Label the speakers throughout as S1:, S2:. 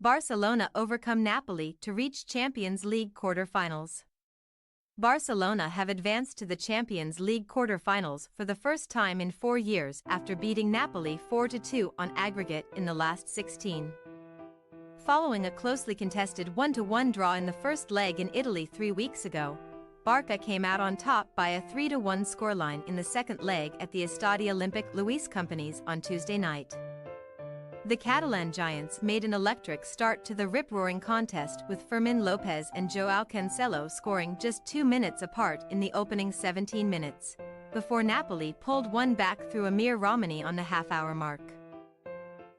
S1: Barcelona overcome Napoli to reach Champions League quarter-finals. Barcelona have advanced to the Champions League quarter-finals for the first time in 4 years after beating Napoli 4-2 on aggregate in the last 16. Following a closely contested 1-1 draw in the first leg in Italy 3 weeks ago, Barca came out on top by a 3-1 scoreline in the second leg at the Estadio Olímpic Luis Companys on Tuesday night. The Catalan giants made an electric start to the rip-roaring contest with Fermín López and João Cancelo scoring just 2 minutes apart in the opening 17 minutes, before Napoli pulled one back through Amir Rahmani on the half-hour mark.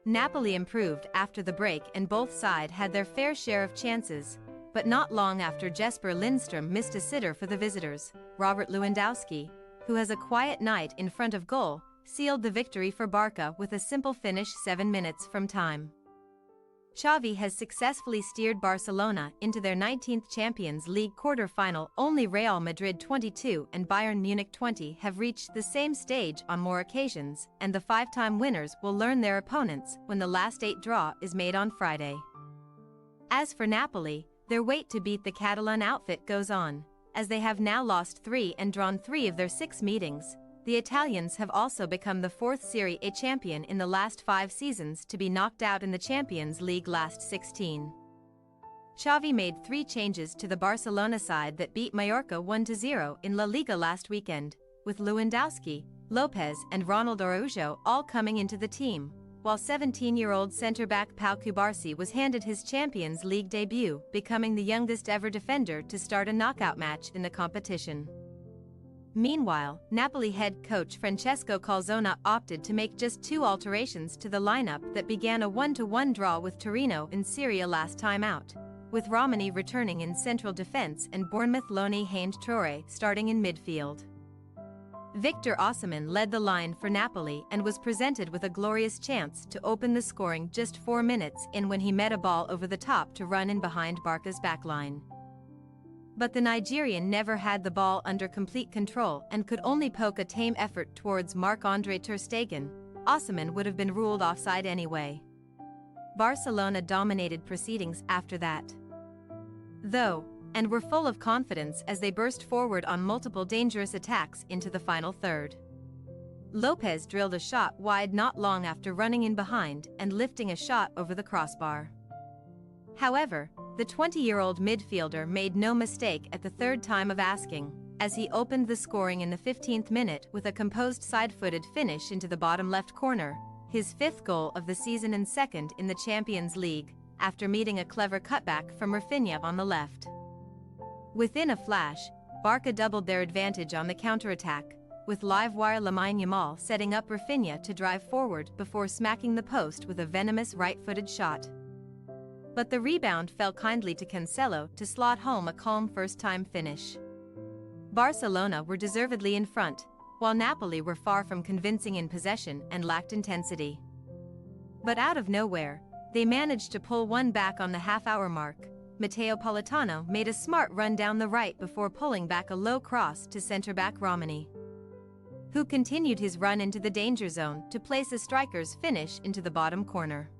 S1: Napoli improved after the break and both sides had their fair share of chances, but not long after Jesper Lindström missed a sitter for the visitors, Robert Lewandowski, who has a quiet night in front of goal, sealed the victory for Barca with a simple finish 7 minutes from time. Xavi has successfully steered Barcelona into their 19th Champions League quarter-final. Only Real Madrid 22 and Bayern Munich 20 have reached the same stage on more occasions, and the 5-time winners will learn their opponents when the last 8 draw is made on Friday. As for Napoli, their wait to beat the Catalan outfit goes on, as they have now lost 3 and drawn 3 of their 6 meetings. The Italians have also become the 4th Serie A champion in the last 5 seasons to be knocked out in the Champions League last 16. Xavi made 3 changes to the Barcelona side that beat Mallorca 1-0 in La Liga last weekend, with Lewandowski, Lopez and Ronald Araujo all coming into the team, while 17-year-old centre-back Pau Cubarsí was handed his Champions League debut, becoming the youngest ever defender to start a knockout match in the competition. Meanwhile, Napoli head coach Francesco Calzona opted to make just 2 alterations to the lineup that began a 1-1 draw with Torino in Serie A last time out, with Rahmani returning in central defense and Bournemouth loanee Heinz Traoré starting in midfield. Victor Osimhen led the line for Napoli and was presented with a glorious chance to open the scoring just 4 minutes in when he met a ball over the top to run in behind Barca's backline. But the Nigerian never had the ball under complete control and could only poke a tame effort towards Marc-André ter Stegen. Osimhen would have been ruled offside anyway. Barcelona dominated proceedings after that, though, and were full of confidence as they burst forward on multiple dangerous attacks into the final third. Lopez drilled a shot wide not long after running in behind and lifting a shot over the crossbar. However, the 20-year-old midfielder made no mistake at the third time of asking, as he opened the scoring in the 15th minute with a composed side-footed finish into the bottom left corner, his 5th goal of the season and 2nd in the Champions League, after meeting a clever cutback from Rafinha on the left. Within a flash, Barca doubled their advantage on the counter-attack, with live-wire Lamine Yamal setting up Rafinha to drive forward before smacking the post with a venomous right-footed shot. But the rebound fell kindly to Cancelo to slot home a calm first-time finish. Barcelona were deservedly in front, while Napoli were far from convincing in possession and lacked intensity. But out of nowhere, they managed to pull one back on the half-hour mark. Matteo Politano made a smart run down the right before pulling back a low cross to centre-back Rahmani, who continued his run into the danger zone to place a striker's finish into the bottom corner.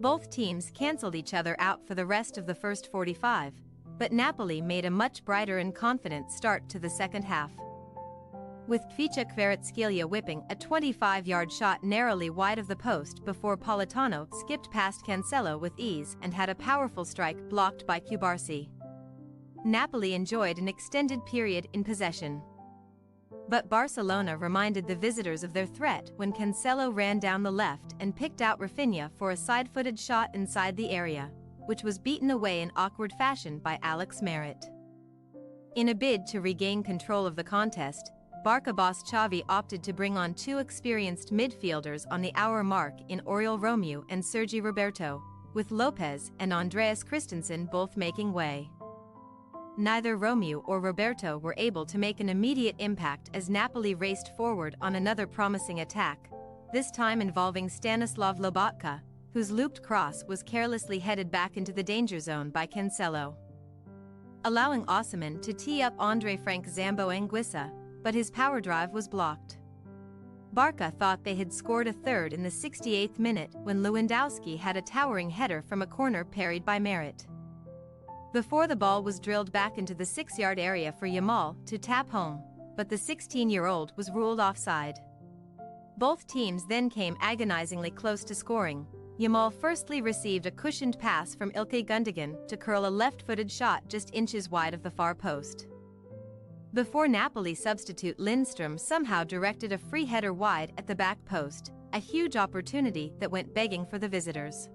S1: Both teams cancelled each other out for the rest of the first 45, but Napoli made a much brighter and confident start to the second half, with Kvicha Kvaratskhelia whipping a 25-yard shot narrowly wide of the post before Politano skipped past Cancelo with ease and had a powerful strike blocked by Cubarsí. Napoli enjoyed an extended period in possession, but Barcelona reminded the visitors of their threat when Cancelo ran down the left and picked out Rafinha for a side-footed shot inside the area, which was beaten away in awkward fashion by Alex Merritt. In a bid to regain control of the contest, Barca boss Xavi opted to bring on 2 experienced midfielders on the hour mark in Oriol Romeu and Sergi Roberto, with Lopez and Andreas Christensen both making way. Neither Romeu or Roberto were able to make an immediate impact as Napoli raced forward on another promising attack, this time involving Stanislav Lobotka, whose looped cross was carelessly headed back into the danger zone by Cancelo, allowing Osimhen to tee up Andre Frank Zambo Anguissa, but his power drive was blocked. Barca thought they had scored a third in the 68th minute when Lewandowski had a towering header from a corner parried by Merit. Before the ball was drilled back into the 6-yard area for Yamal to tap home, but the 16-year-old was ruled offside. Both teams then came agonizingly close to scoring. Yamal firstly received a cushioned pass from Ilkay Gundogan to curl a left-footed shot just inches wide of the far post. Before Napoli substitute Lindstrom somehow directed a free header wide at the back post, a huge opportunity that went begging for the visitors.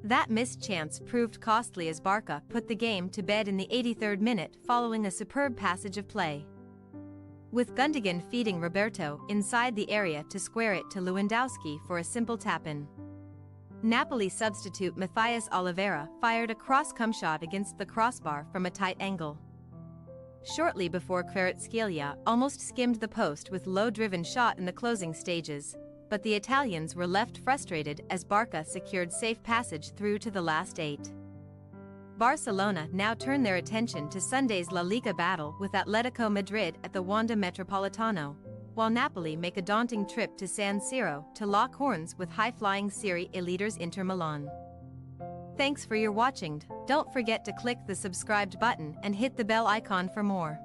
S1: That missed chance proved costly as Barca put the game to bed in the 83rd minute following a superb passage of play, with Gundogan feeding Roberto inside the area to square it to Lewandowski for a simple tap-in. Napoli substitute Matthias Oliveira fired a cross-come shot against the crossbar from a tight angle. Shortly before, Kvaratskhelia almost skimmed the post with low-driven shot in the closing stages, but the Italians were left frustrated as Barca secured safe passage through to the last 8. Barcelona now turn their attention to Sunday's La Liga battle with Atletico Madrid at the Wanda Metropolitano, while Napoli make a daunting trip to San Siro to lock horns with high-flying Serie A leaders Inter Milan. Thanks for your watching. Don't forget to click the subscribed button and hit the bell icon for more.